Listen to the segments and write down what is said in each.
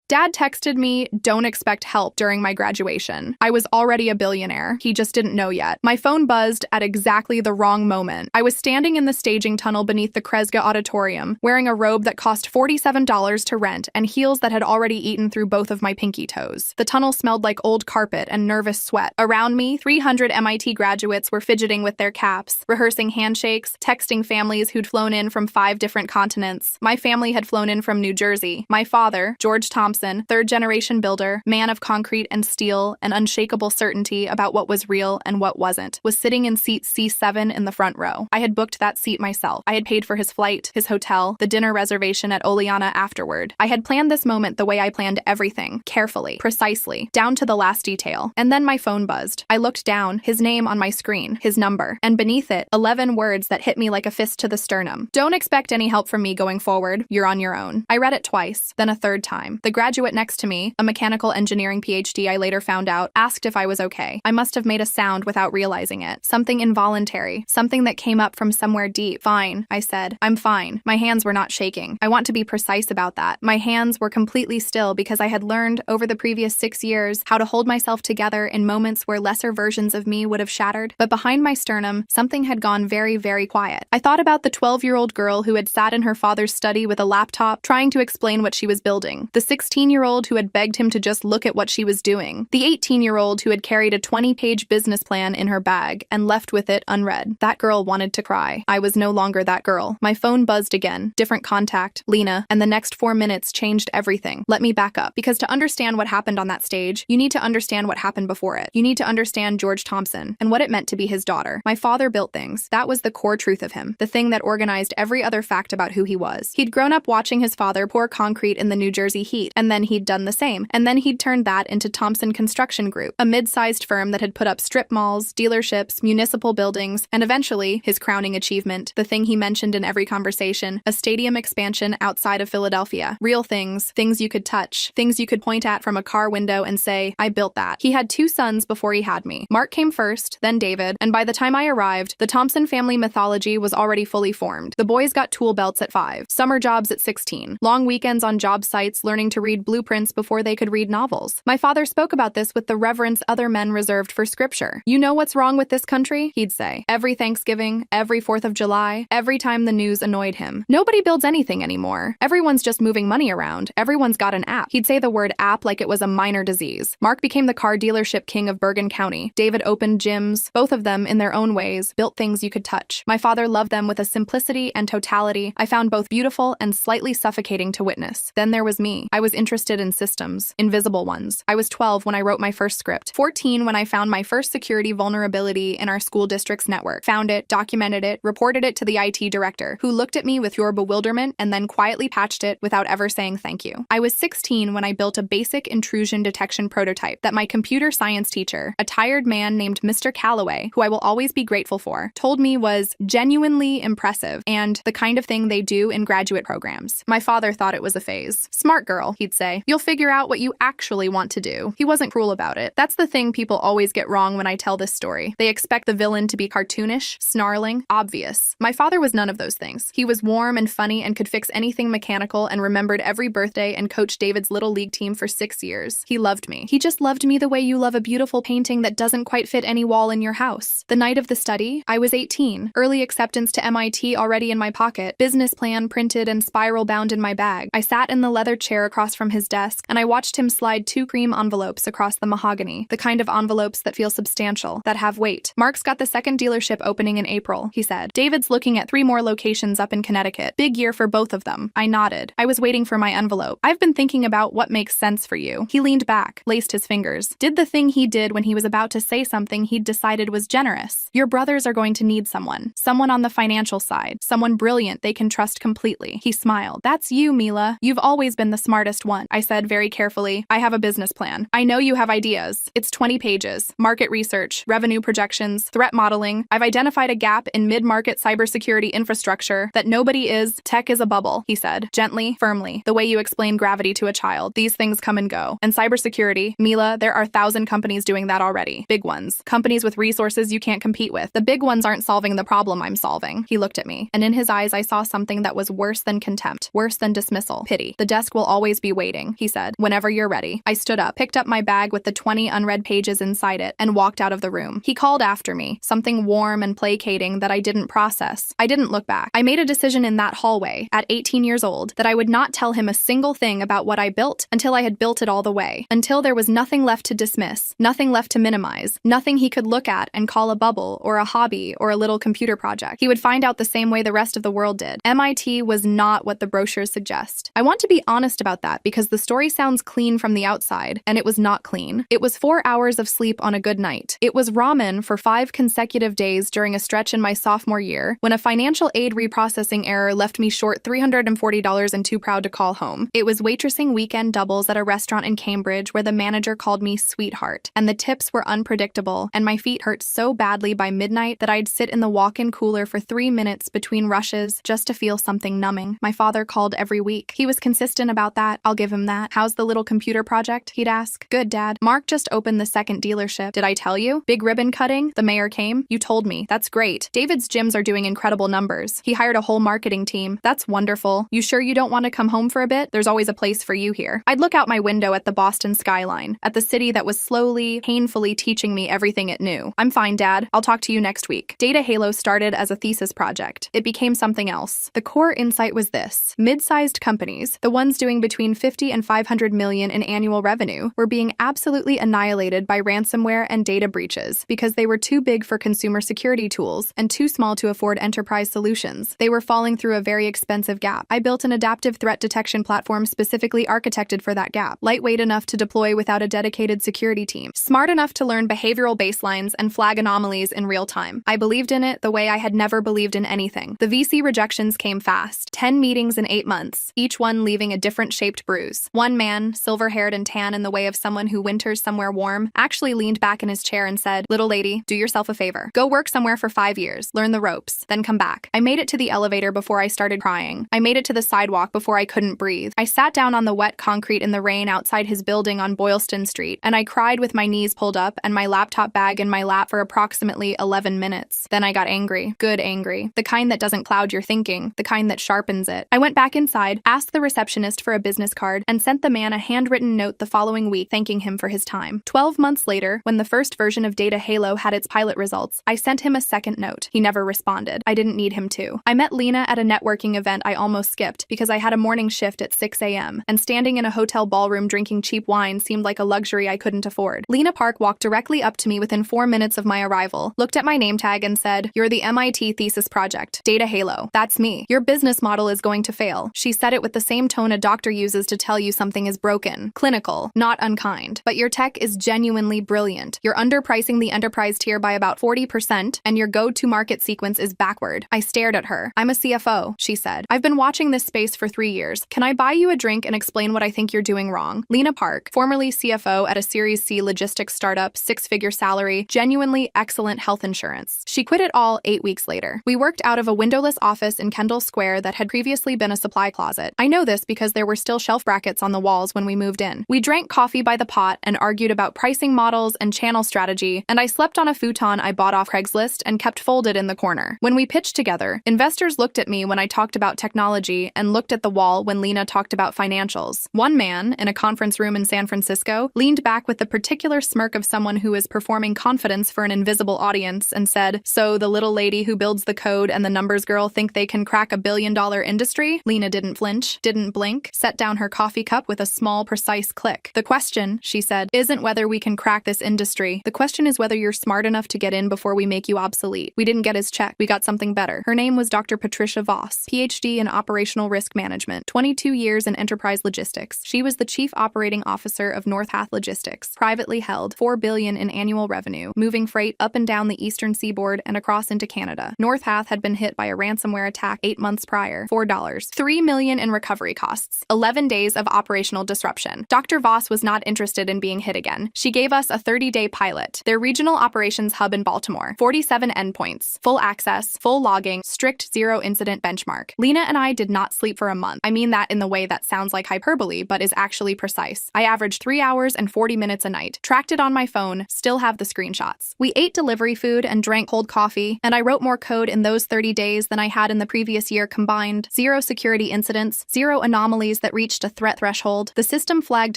Dad texted me, "Don't expect help," during my graduation. I was already a billionaire. He just didn't know yet. My phone buzzed at exactly the wrong moment. I was standing in the staging tunnel beneath the Kresge Auditorium, wearing a robe that cost $47 to rent and heels that had already eaten through both of my pinky toes. The tunnel smelled like old carpet and nervous sweat. Around me, 300 MIT graduates were fidgeting with their caps, rehearsing handshakes, texting families who'd flown in from 5 different continents. My family had flown in from New Jersey. My father, George Thompson, third-generation builder, man of concrete and steel, and unshakable certainty about what was real and what wasn't, was sitting in seat C7 in the front row. I had booked that seat myself. I had paid for his flight, his hotel, the dinner reservation at Oleana afterward. I had planned this moment the way I planned everything, carefully, precisely, down to the last detail. And then my phone buzzed. I looked down, his name on my screen, his number, and beneath it, 11 words that hit me like a fist to the sternum. "Don't expect any help from me going forward. You're on your own." I read it twice, then a third time. The graduate next to me, a mechanical engineering PhD I later found out, asked if I was okay. I must have made a sound without realizing it. Something involuntary, something that came up from somewhere deep. "Fine," I said. "I'm fine." My hands were not shaking. I want to be precise about that. My hands were completely still because I had learned over the previous 6 years how to hold myself together in moments where lesser versions of me would have shattered. But behind my sternum, something had gone very, very quiet. I thought about the 12-year-old girl who had sat in her father's study with a laptop trying to explain what she was building. The 16-year-old who had begged him to just look at what she was doing. The 18-year-old who had carried a 20-page business plan in her bag and left with it unread. That girl wanted to cry. I was no longer that girl. My phone buzzed again. Different contact, Lena, and the next 4 minutes changed everything. Let me back up, because to understand what happened on that stage, you need to understand what happened before it. You need to understand George Thompson and what it meant to be his daughter. My father built things. That was the core truth of him, the thing that organized every other fact about who he was. He'd grown up watching his father pour concrete in the New Jersey heat, and then he'd done the same. And then he'd turned that into Thompson Construction Group, a mid-sized firm that had put up strip malls, dealerships, municipal buildings, and eventually, his crowning achievement, the thing he mentioned in every conversation, a stadium expansion outside of Philadelphia. Real things, things you could touch, things you could point at from a car window and say, "I built that." He had 2 sons before he had me. Mark came first, then David, and by the time I arrived, the Thompson family mythology was already fully formed. The boys got tool belts at 5, summer jobs at 16, long weekends on job sites learning to read blueprints before they could read novels. My father spoke about this with the reverence other men reserved for scripture. "You know what's wrong with this country?" he'd say. Every Thanksgiving, every 4th of July, every time the news annoyed him. "Nobody builds anything anymore. Everyone's just moving money around. Everyone's got an app." He'd say the word app like it was a minor disease. Mark became the car dealership king of Bergen County. David opened gyms. Both of them, in their own ways, built things you could touch. My father loved them with a simplicity and totality I found both beautiful and slightly suffocating to witness. Then there was me. I was interested in systems, invisible ones. I was 12 when I wrote my first script, 14 when I found my first security vulnerability in our school district's network, found it, documented it, reported it to the IT director, who looked at me with your bewilderment and then quietly patched it without ever saying thank you. I was 16 when I built a basic intrusion detection prototype that my computer science teacher, a tired man named Mr. Calloway, who I will always be grateful for, told me was genuinely impressive and the kind of thing they do in graduate programs. My father thought it was a phase. "Smart girl," he'd say. "You'll figure out what you actually want to do." He wasn't cruel about it. That's the thing people always get wrong when I tell this story. They expect the villain to be cartoonish, snarling, obvious. My father was none of those things. He was warm and funny and could fix anything mechanical and remembered every birthday and coached David's little league team for 6 years. He loved me. He just loved me the way you love a beautiful painting that doesn't quite fit any wall in your house. The night of the study, I was 18, early acceptance to MIT already in my pocket, business plan printed and spiral bound in my bag. I sat in the leather chair across from his desk, and I watched him slide 2 cream envelopes across the mahogany, the kind of envelopes that feel substantial, that have weight. "Mark's got the second dealership opening in April," he said. "David's looking at 3 more locations up in Connecticut. Big year for both of them." I nodded. I was waiting for my envelope. "I've been thinking about what makes sense for you." He leaned back, laced his fingers, did the thing he did when he was about to say something he'd decided was generous. "Your brothers are going to need someone. Someone on the financial side. Someone brilliant they can trust completely." He smiled. "That's you, Mila. You've always been the smartest one." I said very carefully, "I have a business plan. I know you have ideas. It's 20 pages. Market research, revenue projections, threat modeling. I've identified a gap in mid-market cybersecurity infrastructure that nobody is. Tech is a bubble," he said, gently, firmly, the way you explain gravity to a child. "These things come and go. And cybersecurity, Mila, there are 1,000 companies doing that already. Big ones. Companies with resources you can't compete with. The big ones aren't solving the problem I'm solving." He looked at me, and in his eyes I saw something that was worse than contempt, worse than dismissal, pity. "The desk will always be waiting, he said. Whenever you're ready. I stood up, picked up my bag with the 20 unread pages inside it, and walked out of the room. He called after me, something warm and placating that I didn't process. I didn't look back. I made a decision in that hallway, at 18 years old, that I would not tell him a single thing about what I built until I had built it all the way. Until there was nothing left to dismiss, nothing left to minimize, nothing he could look at and call a bubble or a hobby or a little computer project. He would find out the same way the rest of the world did. MIT was not what the brochures suggest. I want to be honest about that because the story sounds clean from the outside, and it was not clean. It was 4 hours of sleep on a good night. It was ramen for 5 consecutive days during a stretch in my sophomore year when a financial aid reprocessing error left me short $340 and too proud to call home. It was waitressing weekend doubles at a restaurant in Cambridge where the manager called me sweetheart, and the tips were unpredictable, and my feet hurt so badly by midnight that I'd sit in the walk-in cooler for 3 minutes between rushes just to feel something numbing. My father called every week. He was consistent about that. I'll give him that. How's the little computer project? He'd ask. Good, Dad. Mark just opened the second dealership. Did I tell you? Big ribbon cutting? The mayor came? You told me. That's great. David's gyms are doing incredible numbers. He hired a whole marketing team. That's wonderful. You sure you don't want to come home for a bit? There's always a place for you here. I'd look out my window at the Boston skyline, at the city that was slowly, painfully teaching me everything it knew. I'm fine, Dad. I'll talk to you next week. Data Halo started as a thesis project. It became something else. The core insight was this. Mid-sized companies, the ones doing between 50 and 500 million in annual revenue, were being absolutely annihilated by ransomware and data breaches because they were too big for consumer security tools and too small to afford enterprise solutions. They were falling through a very expensive gap. I built an adaptive threat detection platform specifically architected for that gap, lightweight enough to deploy without a dedicated security team, smart enough to learn behavioral baselines and flag anomalies in real time. I believed in it the way I had never believed in anything. The VC rejections came fast. 10 meetings in 8 months, each one leaving a different shaped bruise. One man, silver-haired and tan in the way of someone who winters somewhere warm, actually leaned back in his chair and said, "Little lady, do yourself a favor. Go work somewhere for 5 years, learn the ropes, then come back." I made it to the elevator before I started crying. I made it to the sidewalk before I couldn't breathe. I sat down on the wet concrete in the rain outside his building on Boylston Street, and I cried with my knees pulled up and my laptop bag in my lap for approximately 11 minutes. Then I got angry. Good angry. The kind that doesn't cloud your thinking, the kind that sharpens it. I went back inside, asked the receptionist for a business card, and sent the man a handwritten note the following week thanking him for his time. 12 months later, when the first version of Data Halo had its pilot results, I sent him a second note. He never responded. I didn't need him to. I met Lena at a networking event I almost skipped because I had a morning shift at 6 a.m., and standing in a hotel ballroom drinking cheap wine seemed like a luxury I couldn't afford. Lena Park walked directly up to me within 4 minutes of my arrival, looked at my name tag and said, "You're the MIT thesis project, Data Halo. That's me. Your business model is going to fail." She said it with the same tone a doctor uses to tell you something is broken. Clinical, not unkind. "But your tech is genuinely brilliant. You're underpricing the enterprise tier by about 40%, and your go-to-market sequence is backward." I stared at her. "I'm a CFO," she said. "I've been watching this space for 3 years. Can I buy you a drink and explain what I think you're doing wrong?" Lena Park, formerly CFO at a Series C logistics startup, 6-figure salary, genuinely excellent health insurance. She quit it all 8 weeks later. We worked out of a windowless office in Kendall Square that had previously been a supply closet. I know this because there were still shelf brackets on the walls when we moved in. We drank coffee by the pot and argued about pricing models and channel strategy, and I slept on a futon I bought off Craigslist and kept folded in the corner. When we pitched together, investors looked at me when I talked about technology and looked at the wall when Lena talked about financials. One man, in a conference room in San Francisco, leaned back with the particular smirk of someone who is performing confidence for an invisible audience and said, "So the little lady who builds the code and the numbers girl think they can crack $1 billion industry?" Lena didn't flinch, didn't blink, set down her coffee cup with a small, precise click. "The question," she said, "isn't whether we can crack this industry. The question is whether you're smart enough to get in before we make you obsolete." We didn't get his check. We got something better. Her name was Dr. Patricia Voss, PhD in operational risk management, 22 years in enterprise logistics. She was the chief operating officer of Northath Logistics, privately held, $4 billion in annual revenue, moving freight up and down the eastern seaboard and across into Canada. Northath had been hit by a ransomware attack 8 months prior. $4. $3 million in recovery costs. 11 days of operational disruption. Dr. Voss was not interested in being hit again. She gave us a 30-day pilot. Their regional operations hub in Baltimore. 47 endpoints. Full access, full logging, strict zero-incident benchmark. Lena and I did not sleep for a month. I mean that in the way that sounds like hyperbole, but is actually precise. I averaged 3 hours and 40 minutes a night. Tracked it on my phone, still have the screenshots. We ate delivery food and drank cold coffee, and I wrote more code in those 30 days than I had in the previous year combined. 0 security incidents, 0 anomalies that reached a threat threshold. The system flagged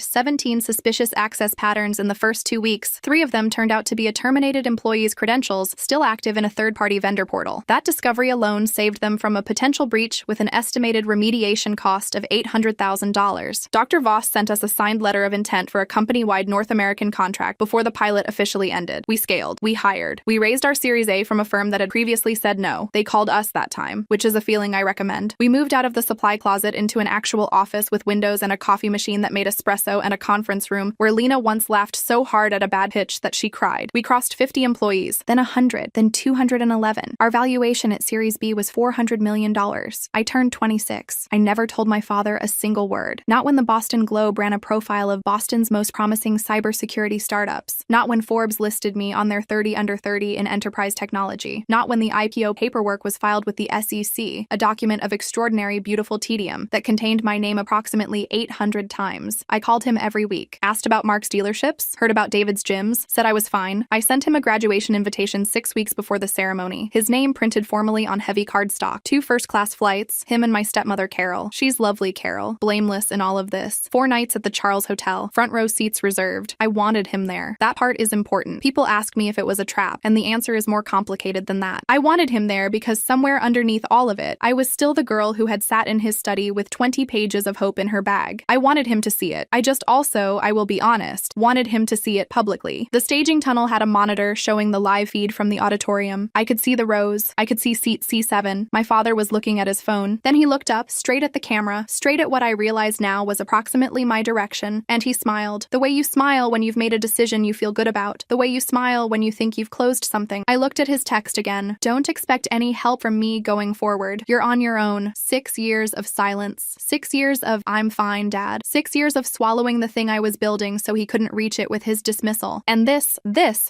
17 suspicious access patterns in the first 2 weeks. 3 of them turned out to be a terminated employee's credentials still active in a third-party vendor portal. That discovery alone saved them from a potential breach with an estimated remediation cost of $800,000. Dr. Voss sent us a signed letter of intent for a company-wide North American contract before the pilot officially ended. We scaled. We hired. We raised our Series A from a firm that had previously said no. They called us that time, which is a feeling I recommend. We moved out of the supply closet into an actual office with windows and a coffee machine that made espresso and a conference room where Lena once laughed so hard at a bad pitch that she cried. We crossed 50 employees, then 100, then 211. Our valuation at Series B was $400 million. I turned 26. I never told my father a single word. Not when the Boston Globe ran a profile of Boston's most promising cybersecurity startups. Not when Forbes listed me on their 30 under 30 in enterprise technology. Not when the IPO paperwork was filed with the SEC, a document of extraordinary beautiful tedium that contained my name approximately 800 times. I called him every week, asked about Mark's dealerships, heard about David's gyms, said I was fine. I sent him a graduation invitation 6 weeks before the ceremony. His name printed formally on heavy cardstock. 2 first-class flights, him and my stepmother Carol. She's lovely, Carol. Blameless in all of this. 4 nights at the Charles Hotel. Front row seats reserved. I wanted him there. That part is important. People ask me if it was a trap, and the answer is more complicated than that. I wanted him there because somewhere underneath all of it, I was still the girl who had sat in his study with 20 pages of hope in her bag. I wanted him to see it. I just also, I will be honest, wanted him to see it publicly. The staging tunnel had a monitor showing the live feed from the auditorium. I could see the rows. I could see seat C7. My father was looking at his phone. Then he looked up, straight at the camera, straight at what I realized now was approximately my direction, and he smiled. The way you smile when you've made a decision you feel good about. The way you smile when you think you've closed something. I looked at his text again. Don't expect any help from me going forward. You're on your own. 6 years of silence. 6 years of I'm fine, Dad. 6 years of swallowing the thing I was building so he couldn't reach it with his dismissal. And this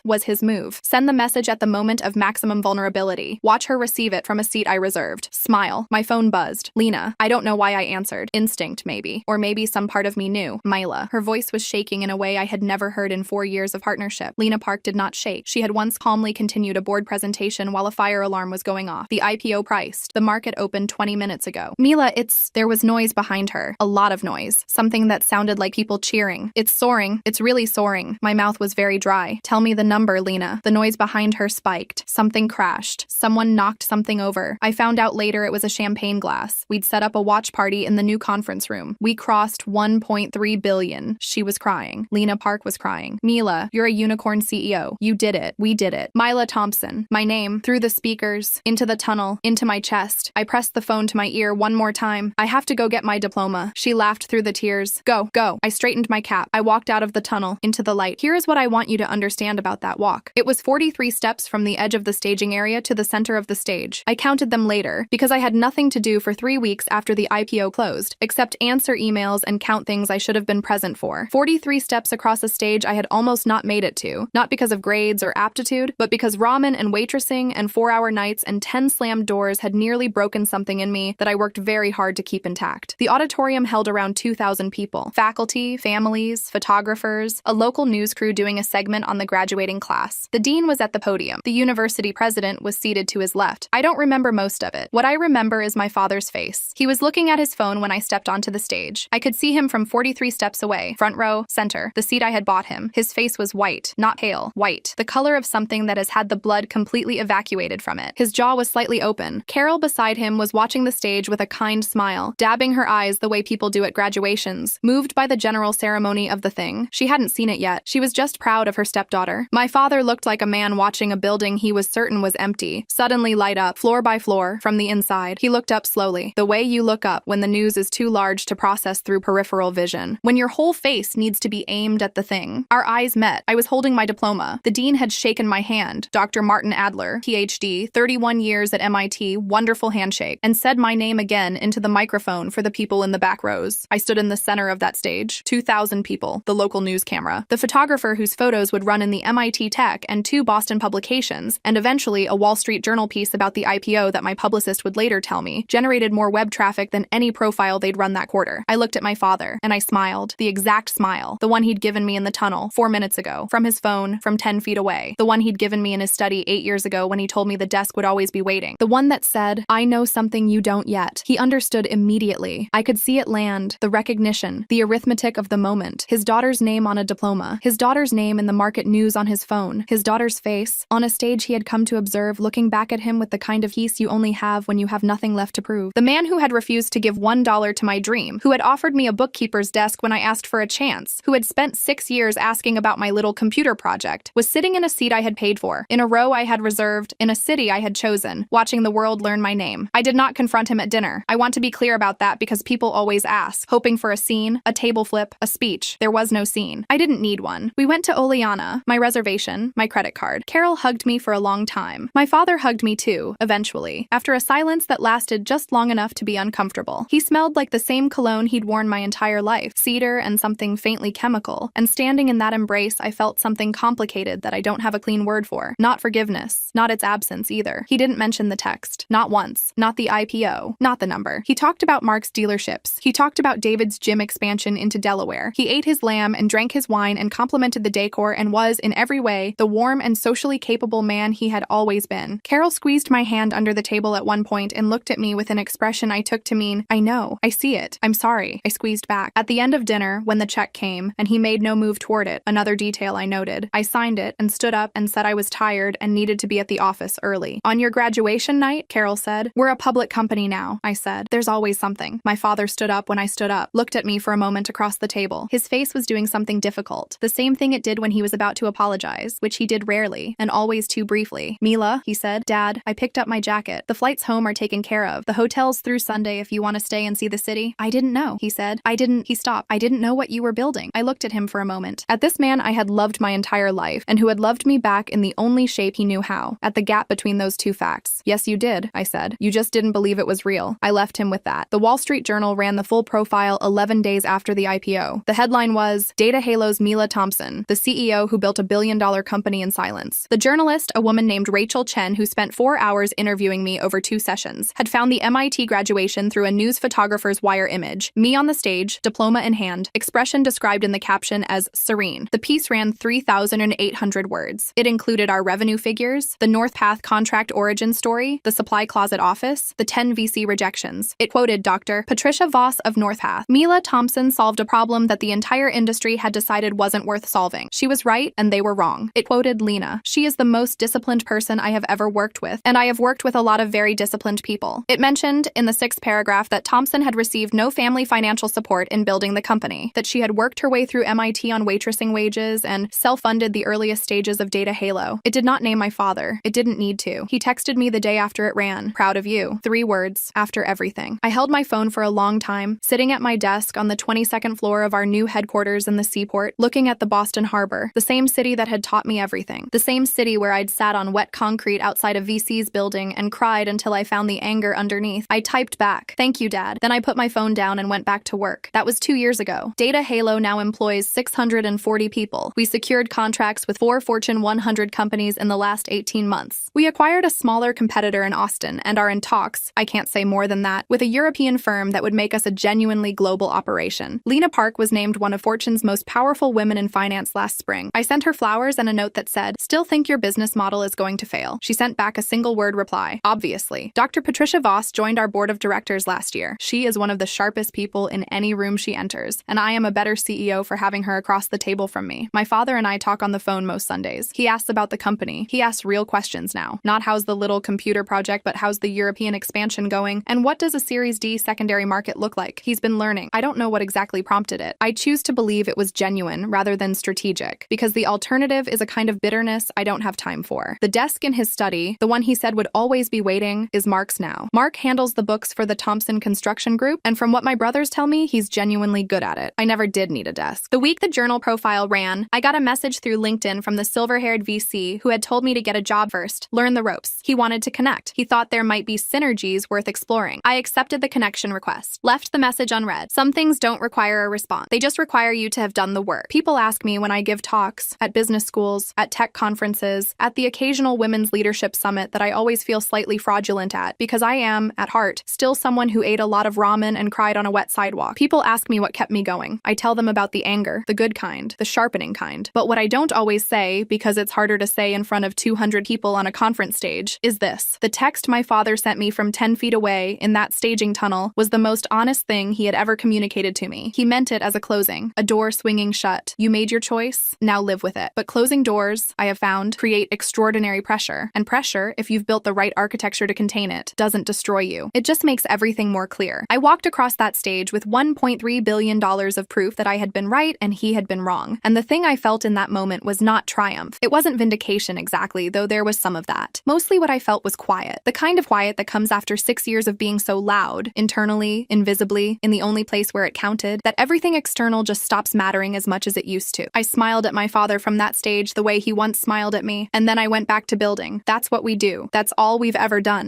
was his move. Send the message at the moment of maximum vulnerability. Watch her receive it from a seat I reserved. Smile. My phone buzzed. Lena. I don't know why I answered. Instinct, maybe. Or maybe some part of me knew. Mila. Her voice was shaking in a way I had never heard in 4 years of partnership. Lena Park did not shake. She had once calmly continued a board presentation while a fire alarm was going off. The IPO priced. The market opened 20 minutes ago. Mila, there was noise behind her. A lot of noise. Something that sounded like people cheering. It's soaring. It's really soaring. My mouth was very dry. Tell me the number, Lena. The noise behind her spiked. Something crashed. Someone knocked something over. I found out later it was a champagne glass. We'd set up a watch party in the new conference room. We crossed 1.3 billion. She was crying. Lena Park was crying. Mila, you're a unicorn CEO. You did it. We did it. Mila Thompson. My name. Through the speakers. Into the tunnel. Into my chest. I pressed the phone to my ear one more time. I have to go get my diploma. She laughed through the tears. Go, go. I straightened my cap. I walked out of the tunnel. Into the light. Here is what I want you to understand about that walk. It was 43 steps from the edge of the staging area to the center of the stage. I counted them later, because I had nothing to do for 3 weeks after the IPO closed, except answer emails and count things I should have been present for. 43 steps across a stage I had almost not made it to, not because of grades or aptitude, but because ramen and waitressing and 4-hour nights and 10 slammed doors had nearly broken something in me that I worked very hard to keep intact. The auditorium held around 2,000 people. Faculty, families, photographers, a local news crew doing a segment on the graduating class. The dean was at the podium. The university president was seated to his left. I don't remember most of it. What I remember is my father's face. He was looking at his phone when I stepped onto the stage. I could see him from 43 steps away. Front row, center, the seat I had bought him. His face was white, not pale, white. The color of something that has had the blood completely evacuated from it. His jaw was slightly open. Carol beside him was watching the stage with a kind smile, dabbing her eyes the way people do at graduations, moved by the general ceremony of the thing. She hadn't seen it yet. She was just proud of her stepdaughter. My father looked like a man watching a building he was certain was empty suddenly light up, floor by floor, from the inside. He looked up slowly, the way you look up when the news is too large to process through peripheral vision, when your whole face needs to be aimed at the thing. Our eyes met. I was holding my diploma. The dean had shaken my hand, Dr. Martin Adler, PhD, 31 years at MIT, wonderful handshake, and said my name again into the microphone for the people in the back rows. I stood in the center of that stage. 2,000 people, the local news camera, the photographer whose photos would run in the MIT Tech and 2 Boston publications, and eventually a Wall Street Journal piece about the IPO that my publicist would later tell me generated more web traffic than any profile they'd run that quarter. I looked at my father, and I smiled. The exact smile. The one he'd given me in the tunnel 4 minutes ago, from his phone, from 10 feet away. The one he'd given me in his study 8 years ago when he told me the desk would always be waiting. The one that said, I know something you don't yet. He understood immediately. I could see it land hand, the recognition, the arithmetic of the moment. His daughter's name on a diploma, his daughter's name in the market news on his phone, his daughter's face, on a stage he had come to observe, looking back at him with the kind of peace you only have when you have nothing left to prove. The man who had refused to give $1 to my dream, who had offered me a bookkeeper's desk when I asked for a chance, who had spent 6 years asking about my little computer project, was sitting in a seat I had paid for, in a row I had reserved, in a city I had chosen, watching the world learn my name. I did not confront him at dinner. I want to be clear about that because people always ask, hoping for a scene, a table flip, a speech. There was no scene. I didn't need one. We went to Oleana, my reservation, my credit card. Carol hugged me for a long time. My father hugged me too, eventually, after a silence that lasted just long enough to be uncomfortable. He smelled like the same cologne he'd worn my entire life, cedar and something faintly chemical, and standing in that embrace I felt something complicated that I don't have a clean word for. Not forgiveness, not its absence either. He didn't mention the text. Not once. Not the IPO. Not the number. He talked about Mark's dealerships. He talked about David's gym expansion into Delaware. He ate his lamb and drank his wine and complimented the decor and was, in every way, the warm and socially capable man he had always been. Carol squeezed my hand under the table at one point and looked at me with an expression I took to mean, I know, I see it, I'm sorry. I squeezed back. At the end of dinner, when the check came, and he made no move toward it, another detail I noted, I signed it and stood up and said I was tired and needed to be at the office early. On your graduation night, Carol said. We're a public company now, I said. There's always something. My father stood up when I stood up, looked at me for a moment across the table. His face was doing something difficult, the same thing it did when he was about to apologize, which he did rarely, and always too briefly. Mila, he said. Dad, I picked up my jacket. The flights home are taken care of. The hotel's through Sunday if you want to stay and see the city. I didn't know, he said. He stopped. I didn't know what you were building. I looked at him for a moment. At this man I had loved my entire life, and who had loved me back in the only shape he knew how, at the gap between those two facts. Yes, you did, I said. You just didn't believe it was real. I left him with that. The Wall Street Journal ran the full profile 11 days after the IPO. The headline was, Data Halo's Mila Thompson, the CEO who built a billion-dollar company in silence. The journalist, a woman named Rachel Chen, who spent 4 hours interviewing me over 2 sessions, had found the MIT graduation through a news photographer's wire image. Me on the stage, diploma in hand, expression described in the caption as serene. The piece ran 3,800 words. It included our revenue figures, the NorthPath contract origin story, the supply closet office, the 10 VC rejections. It quoted Dr. Patricia Voss of NorthPath. Mila Thompson solved a problem that the entire industry had decided wasn't worth solving. She was right and they were wrong. It quoted Lena. She is the most disciplined person I have ever worked with, and I have worked with a lot of very disciplined people. It mentioned in the 6th paragraph that Thompson had received no family financial support in building the company, that she had worked her way through MIT on waitressing wages and self-funded the earliest stages of Data Halo. It did not name my father. It didn't need to. He texted me the day after it ran. Proud of you. 3 words. After everything. I held my phone for a long time, sitting at my desk on the 22nd floor of our new headquarters in the seaport, looking at the Boston Harbor, the same city that had taught me everything. The same city where I'd sat on wet concrete outside a VC's building and cried until I found the anger underneath. I typed back, "Thank you, Dad." Then I put my phone down and went back to work. That was 2 years ago. Data Halo now employs 640 people. We secured contracts with 4 Fortune 100 companies in the last 18 months. We acquired a smaller competitor in Austin and are in talks, I can't say more than that, with a European firm that would make us a genuinely global operation. Lena Park was named one of Fortune's most powerful women in finance last spring. I sent her flowers and a note that said, "Still think your business model is going to fail." She sent back a single-word reply, "Obviously." Dr. Patricia Voss joined our board of directors last year. She is one of the sharpest people in any room she enters, and I am a better CEO for having her across the table from me. My father and I talk on the phone most Sundays. He asks about the company. He asks real questions now. Not how's the little computer project, but how's the European expansion going, and what does a Series D secondary market look like? He's been learning. I don't know what exactly prompted it. I choose to believe it was genuine rather than strategic, because the alternative is a kind of bitterness I don't have time for. The desk in his study, the one he said would always be waiting, is Mark's now. Mark handles the books for the Thompson Construction Group, and from what my brothers tell me, he's genuinely good at it. I never did need a desk. The week the journal profile ran, I got a message through LinkedIn from the silver-haired VC who had told me to get a job first, learn the ropes. He wanted to connect. He thought there might be synergies worth exploring. I accepted the connection request, left the message unread. Some things don't require a response. They just require you to have done the work. People ask me when I give talks, at business schools, at tech conferences, at the occasional women's leadership summit that I always feel slightly fraudulent at, because I am, at heart, still someone who ate a lot of ramen and cried on a wet sidewalk. People ask me what kept me going. I tell them about the anger, the good kind, the sharpening kind. But what I don't always say, because it's harder to say in front of 200 people on a conference stage, is this. The text my father sent me from 10 feet away in that staging tunnel was the most honest thing thing he had ever communicated to me. He meant it as a closing, a door swinging shut. You made your choice, now live with it. But closing doors, I have found, create extraordinary pressure. And pressure, if you've built the right architecture to contain it, doesn't destroy you. It just makes everything more clear. I walked across that stage with $1.3 billion of proof that I had been right and he had been wrong. And the thing I felt in that moment was not triumph. It wasn't vindication exactly, though there was some of that. Mostly what I felt was quiet. The kind of quiet that comes after 6 years of being so loud, internally, invisibly, in the only place where it counted, that everything external just stops mattering as much as it used to. I smiled at my father from that stage the way he once smiled at me, and then I went back to building. That's what we do. That's all we've ever done.